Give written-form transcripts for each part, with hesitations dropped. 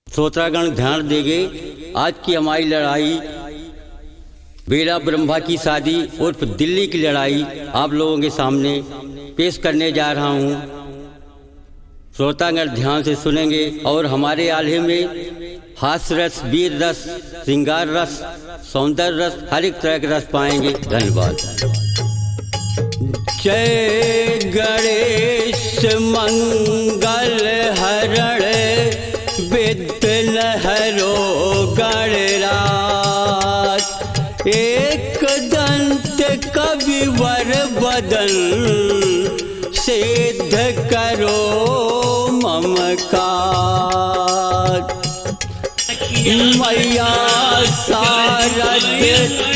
श्रोतागण ध्यान देंगे। आज की हमारी लड़ाई बेड़ा ब्रह्मा की शादी उर्फ दिल्ली की लड़ाई आप लोगों के सामने पेश करने जा रहा हूँ। श्रोतागण ध्यान से सुनेंगे और हमारे आल्हे में हास्य रस, वीर रस, श्रृंगार रस, सौंदर्य रस, हर एक तरह के रस पाएंगे। धन्यवाद। जय गणेश मंगल हरण विघ्न हरो गणराज, एक दंत कविवर बदन सिद्ध करो मम काज। मैया शारद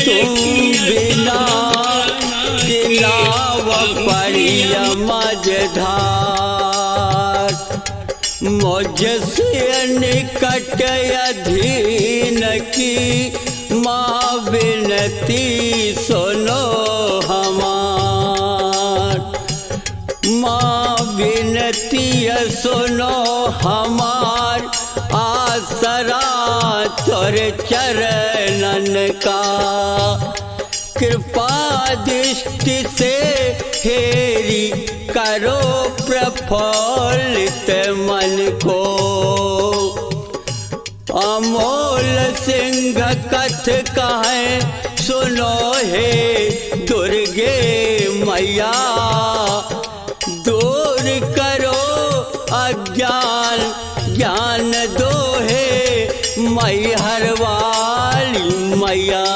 तुम बिना गिलाव पड़िय मझधार, मुझसे निकट अधीन की माँ विनती सुनो हमार। माँ विनती सुनो हमार, आसरा तुर चरणन का। कृपा दृष्टि से हेरी करो प्रफुल्लित मन को। अमोल सिंह कथ कहें सुनो हे दुर्गे मैया, दूर करो अज्ञान ज्ञान दो हे मैहर वाली मैया।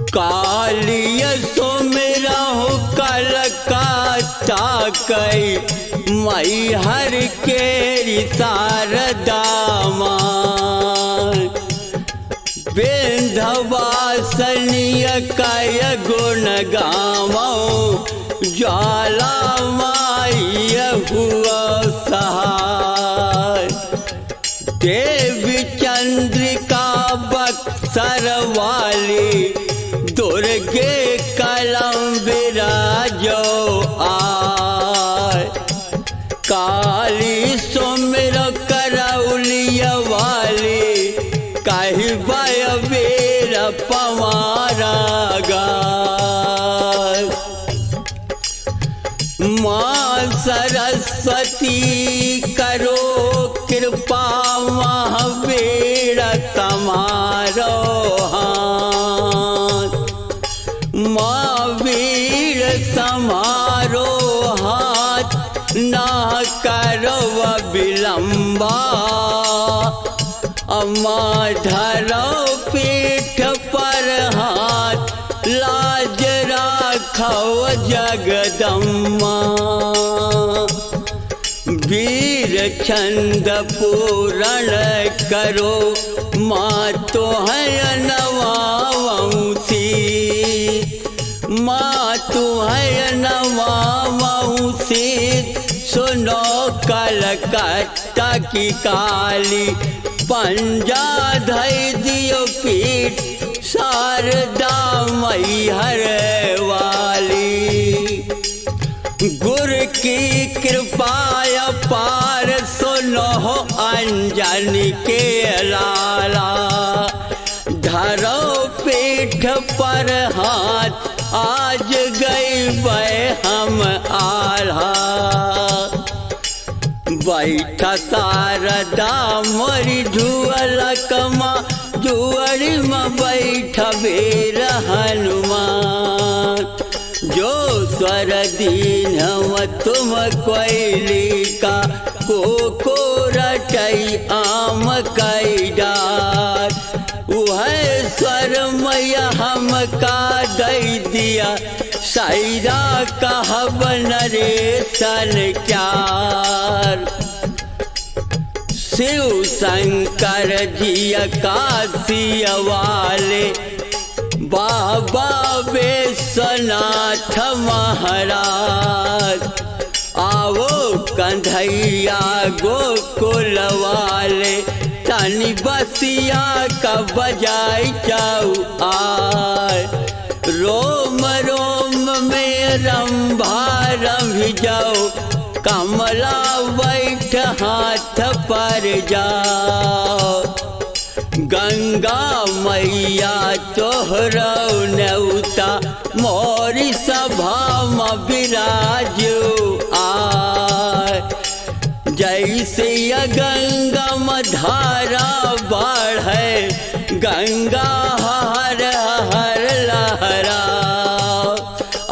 कालिय सुमिरा हूँ कलकत्ता कई, मैहर केरी शारदा माँ। विंध्यवासिनी कय गुण गावो, ज्वाला माई हुआ सहाय। देवी चंद्रिका बक्सर वाली, दुर्गे कलम विराजो आय। काली सुमिर करौलिया वाली, कही बय वीर पवारा गाय। माँ सरस्वती करो कृपा, महावीर समारो हाथ। महावीर समारो हाथ, ना करो विलंबा। अम्मा धरो पीठ पर हाथ, लाज राखो जगदम्मा। वीर छंद पूरण करो, माँ तो है नवावंशी। माँ तू है नवावंशी, सुनो कलकत्ता की काली। पंजा धई दियो पीठ, शारदा मैहर वाली। गुरु की कृपा अपार, सुनो अंजनी के लाला। धरो पीठ पर हाथ, आज गई वे हम आल्हा। बैठा शारदा मोरी झुअलकमा, जुअरी में बैठा वीर हनुमान। जो स्वर दीन हम तुम कोयली का, को रटई आम कई डार। वह स्वर मैया हम का दई दिया, सायरा कहब नरेशन क्यार। शिव शंकर जी काशी वाले, बाबा विश्वनाथ महाराज। आवो कंधैया गोकुल वाले, तनी बसिया का बजाई जाऊ आय। रोम रोम में रंभा रंभ जाओ, कमला बैठ हाथ पर जाओ, गंगा मैया तोहरौ नेउता मोरी सभा में विराजो आय। जैसे गंगा में धारा बढ़े, गंगा हर हर लहरा,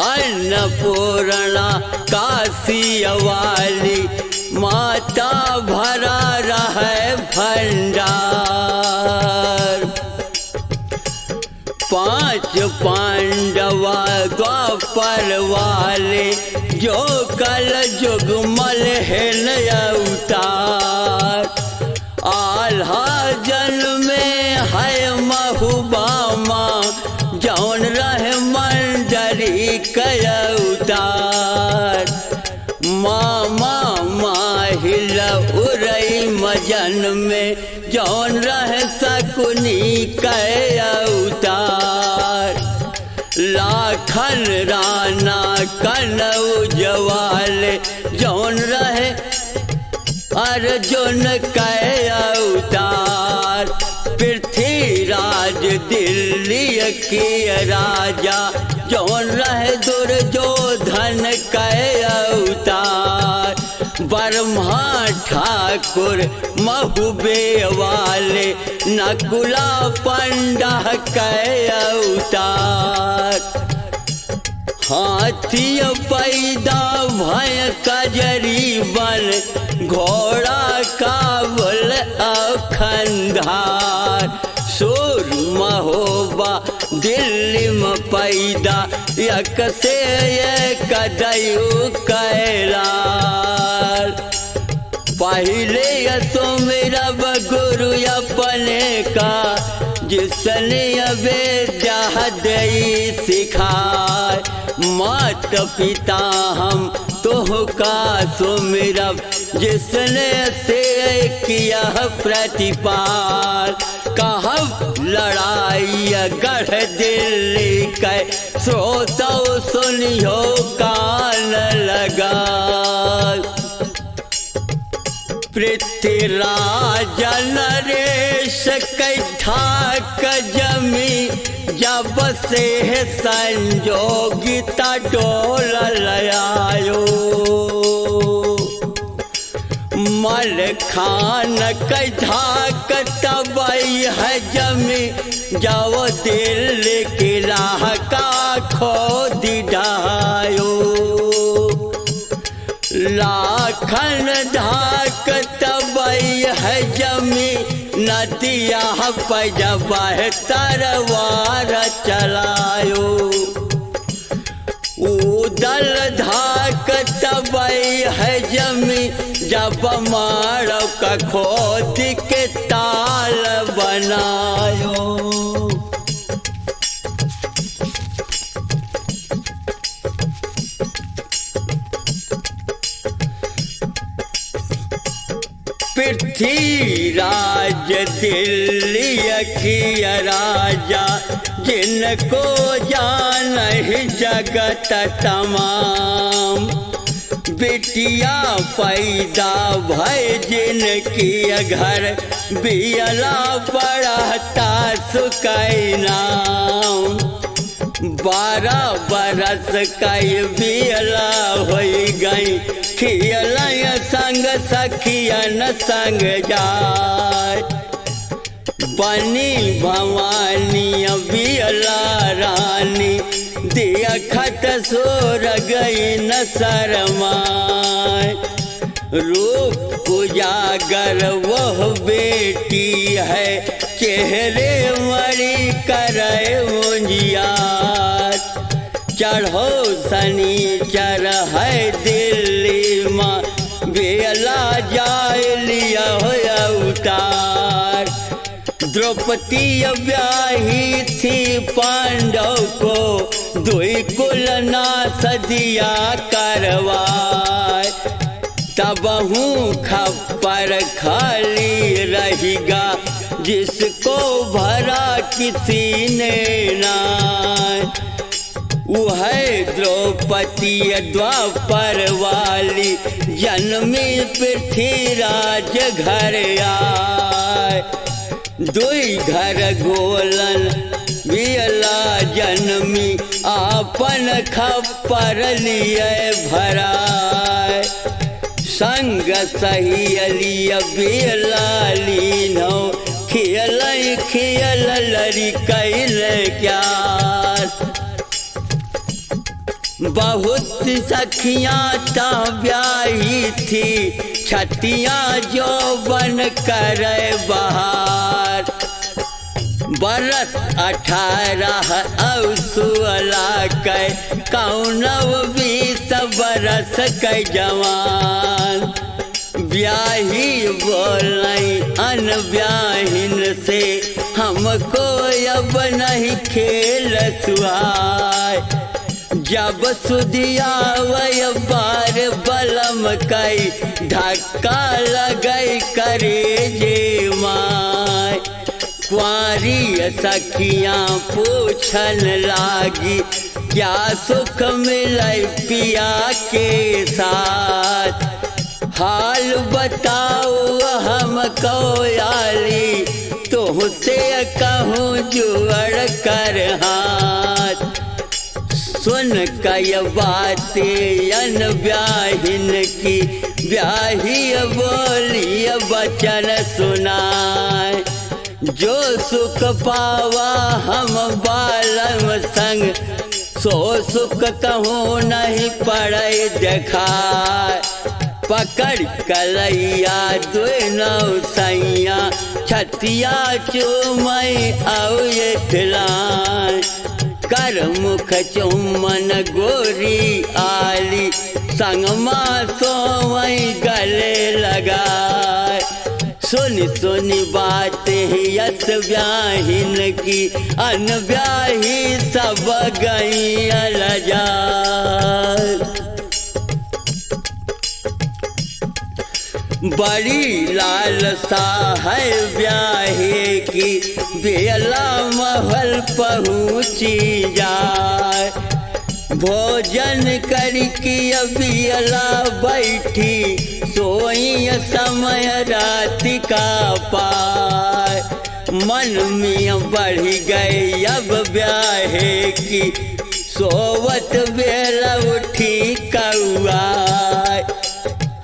अन्नपूर्णा काशी वाली माता भरा रहे भंडार। पांच पांडवा द्वापर वाले जो कल जुगमल है अवतार, आल्हा जन्मे है महुबामा जौन रहे मंजरी कय अवतार। मामा माहिल उरई मजन में जौन रहे शकुनी कय अवतार। लाखन राणा कनौज वाले जौन रहे अर्जुन कय अवतार। पृथ्वीराज दिल्ली के राजा जौन रहे दुर्योधन कय अवतार। ब्रह्मा ठाकुर महुबे वाले नकुला पंडा कय अवतार। हाथी पैदा भय कजरी बन, घोड़ा काबुल अखंधार। सुर महोबा दिल्ली में पैदा, एक से एक दयु कैलाल। पहले सुमिरब गुरु अपने का, जिसने विद्या दई सिखाए। मात पिता हम तुहका सुमिरब, जिसने से किया प्रतिपाल। कहब लड़ाई गढ़ दिल्ली कै, श्रोतो सुनियो कान लगा। पृथ्वीराज नरेश कैठाक जमी, जब से संजोगिता डोल आयो। मल खान कैठाक तबई है जमी, जब दिल किला का खोद डायो। लाखन धाक तबई है जमी, नदिया जब तरवार चलायो। उदल धाक तबई है जमी, जब मारो का खोद के ताल बनायो। पृथ्वीराज दिल्ली की राजा, जिनको जान ही जगत तमाम। बिटिया पैदा भय जिनकी घर, बियला पढ़ता सुकई नाम। 12 बरस कई बियला हो गई, खियला संग सखियन संग जाय। बनी भवानी बियला रानी, दिया खत सोर गई न शरमाय। रूप उजागर वह बेटी है, चेहरे मरी करे मुंजियार। चढ़ो शनिचर है दिल्ली माँ, बेला जाए लिया हो अवतार। द्रौपदी ब्याही थी पांडव को, दुई कुल नाश दिया करवाए। तबहू खप्पर खाली रहेगा, जिसको भरा किसी ने ना। वह द्रौपदी द्वापर वाली जन्मी पृथ्वीराज घर आए। दुई घर गोलन बियला जन्मी आपन खप्पर लिए भराए। संग सहियलिय बियला लीनो खियल खियल लरी कैल क्या। बहुत सखियाँ ता ब्याही थी छतियाँ जो बन करे बहार। बरस 18 अवसुअला कै कौनव 20 बरस कै जवान। ब्याही बोलई अनब्याहिन से हमको अब नहीं खेल सुहाय। जब सुधियावय बार बलम कई धक्का लगई करे जे माय। कुंवारी सखियाँ पूछन लागी क्या सुख मिलई पिया के साथ। हाल बताओ हमको आली तुहसे कहूँ जुड़ कर हाथ। सुन कय बातें अनब्याहिन की ब्याही बोली वचन सुनाए। जो सुख पावा हम बालम संग सो सुख कहूँ नहीं पड़े देखाए। पकड़ कलैया दुई नौ सैया छतिया चुमई औ ये खिलाए। कर मुख चुम्बन गोरी आली संगमा सोवई गले लगाए। सुनी सुनी बातें यस ब्याहिन की अनब्याही सब गई अलजाए। बड़ी लालसा है ब्याहे की बेला महल पहुँची जाए। भोजन करके बियला बैठी सोई समय रात का पाए। मन में बढ़ गई अब ब्याहे की सोवत बेला उठी कौआ।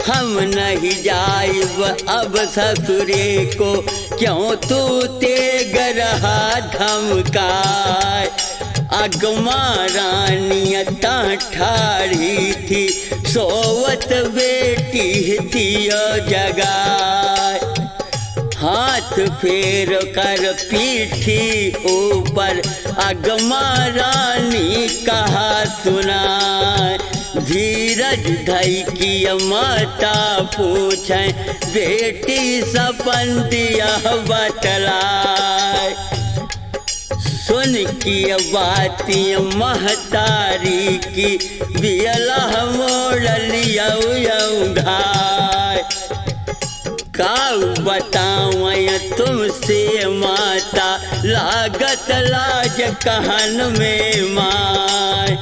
हम नहीं जाइब अब ससुरे को क्यों तू तेग रहा धमकाए। अगमा रानी ठाड़ी थी सोवत बेटी दियो जगाए। हाथ फेर कर पीठी ऊपर अगमा रानी कहा सुनाए। धीरज धई की माता पूछे बेटी सपन दिया बतलाए। सुन की बाती महतारी की बियला मोड़ लिया घाय। काऊ बताऊँ तुमसे माता लागत लाज कहन में माय।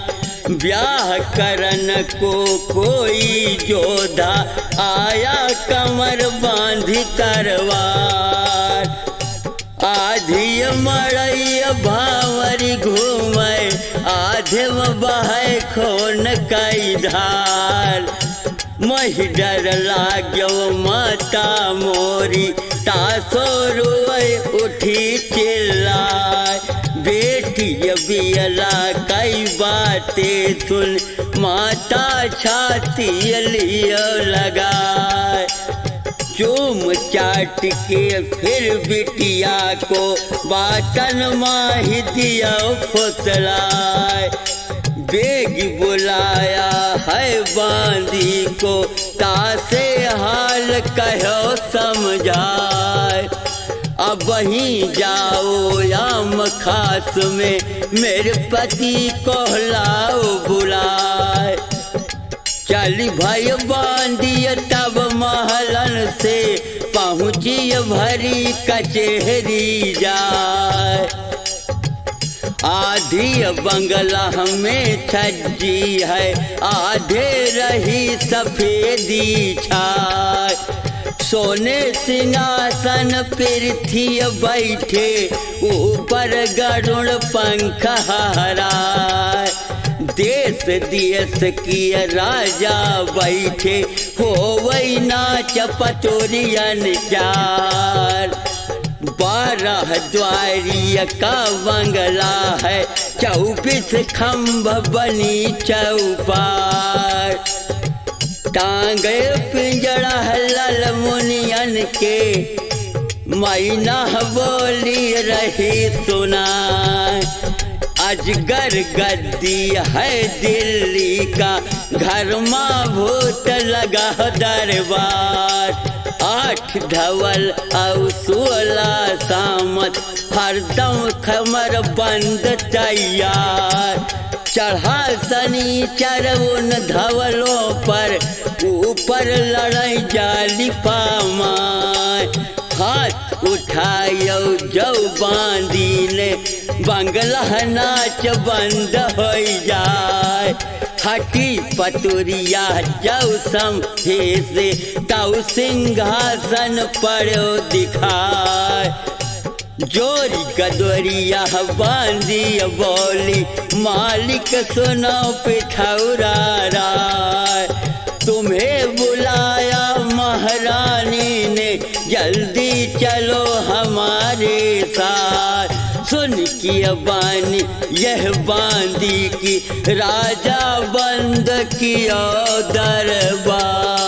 ब्याह करन को कोई जोधा आया कमर बांधी तरवार। आधी मड़ई भावरी घूमे आधे बहे खून कई धार। मही डर लाग्यो माता मोरी तासो रोए उठी चिल्लाए। बेटी बियला कई बातें सुन माता छाती लियो लगाए। चूम चाट के फिर बिटिया को बाटन माही दिया फुसलाए। बेग बुलाया है बांदी को तासे हाल कहो समझाए। अब वहीं जाओ याम खास में मेरे पति को लाओ बुलाए। चली भाई बांधिय तब महलन से पहुँची भरी कचहरी जाए। आधी बंगला में छज्जी है, आधे रही सफेदी छाय। सोने सिंहासन पृथ्वी बैठे, ऊपर गरुड़ पंख हराय। देश देश की राजा बैठे, होवै नाच पटोरियन चार। 12 द्वारी का बंगला है, 24 खम्भ बनी चौपार। टांगे पिंजड़ा लाल मुनियन के, मैना बोली रही सुना। अजगर गद्दी है दिल्ली का, घर में भूत लगा दरबार। 8 धवल और 16 सामत, हरदम खमर बंद तैयार। चढ़ा शनिचर उन धवलों पर, ऊपर लड़ाई जाली पामाय। हाथ उठायो जो बांधी ले, बंगला नाच बंद हो जाए। हटी पतुरिया जो समझे से, तौ सिंहासन पड़ो दिखाए। जोरी गदोरिया बांधी बोली, मालिक सुनो पिठौरा राय। तुम्हें बुलाया महारानी ने, जल्दी चलो हमारे साथ। सुन की बानी यह बांदी की, राजा बंद किया दरबार।